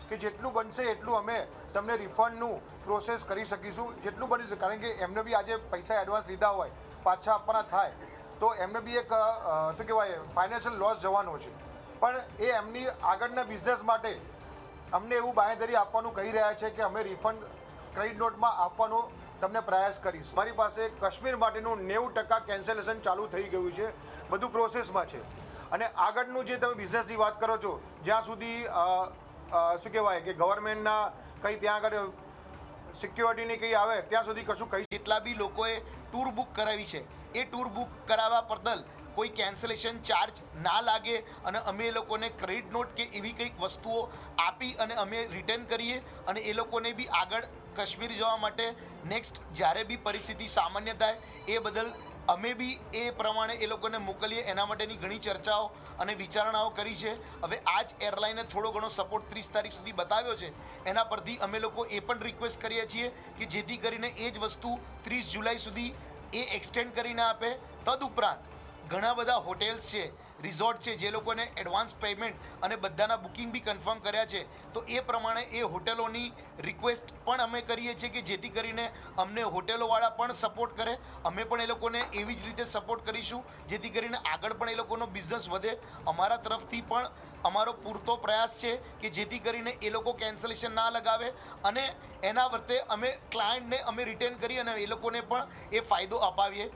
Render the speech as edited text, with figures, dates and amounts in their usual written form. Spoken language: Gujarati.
કે જેટલું બનશે એટલું અમે તમને રિફંડનું પ્રોસેસ કરી શકીશું, જેટલું બની શકે. કારણ કે એમને બી આજે પૈસા એડવાન્સ લીધા હોય પાછા આપવાના થાય તો એમને બી એક શું કહેવાય ફાઇનાન્શિયલ લોસ જવાનો છે. પણ એ એમની આગળના બિઝનેસ માટે અમને એવું બાંહેધરી આપવાનું કહી રહ્યા છે કે અમે રિફંડ ક્રેડિટ નોટમાં આપવાનો તમને પ્રયાસ કરીશ. મારી પાસે કાશ્મીર માટેનું 90% કેન્સલેશન ચાલુ થઈ ગયું છે, બધું પ્રોસેસમાં છે. અને આગળનું જે તમે બિઝનેસની વાત કરો છો, જ્યાં સુધી શું કહેવાય કે ગવર્મેન્ટના કંઈ ત્યાં આગળ સિક્યોરિટીની કંઈ આવે ત્યાં સુધી કશું કહી. જેટલા બી લોકોએ ટૂર બુક કરાવી છે એ ટૂર બુક કરાવવા બદલ કોઈ કેન્સલેશન ચાર્જ ના લાગે અને અમે એ લોકોને ક્રેડિટ નોટ કે એવી કંઈક વસ્તુઓ આપી અને અમે રિટર્ન કરીએ અને એ લોકોને બી આગળ કાશ્મીર જવા માટે નેક્સ્ટ જ્યારે બી પરિસ્થિતિ સામાન્ય થાય એ બદલ અમે બી એ પ્રમાણે એ લોકોને મોકલીએ. એના માટેની ઘણી ચર્ચાઓ અને વિચારણાઓ કરી છે. હવે આ જ એરલાઇને થોડો ઘણો સપોર્ટ 30 તારીખ સુધી બતાવ્યો છે. એના પરથી અમે લોકો એ પણ રિક્વેસ્ટ કરીએ છીએ કે જેથી કરીને એ જ વસ્તુ 30 જુલાઈ સુધી એ એક્સટેન્ડ કરીને આપે. તદુપરાંત ઘણા બધા હોટેલ્સ છે, રિઝોર્ટ છે, જે લોકોને એડવાન્સ પેમેન્ટ અને બધાના બુકિંગ બી કન્ફર્મ કર્યા છે, તો એ પ્રમાણે એ હોટેલોની રિક્વેસ્ટ પણ અમે કરીએ છીએ કે જેથી કરીને અમને હોટેલોવાળા પણ સપોર્ટ કરે. અમે પણ એ લોકોને એવી જ રીતે સપોર્ટ કરીશું જેથી કરીને આગળ પણ એ લોકોનો બિઝનેસ વધે. અમારા તરફથી પણ અમારો પૂરતો પ્રયાસ છે કે જેથી કરીને એ લોકો કેન્સલેશન ના લગાવે અને એના વર્તે અમે ક્લાયન્ટને અમે રિટર્ન કરી અને એ લોકોને પણ એ ફાયદો અપાવીએ.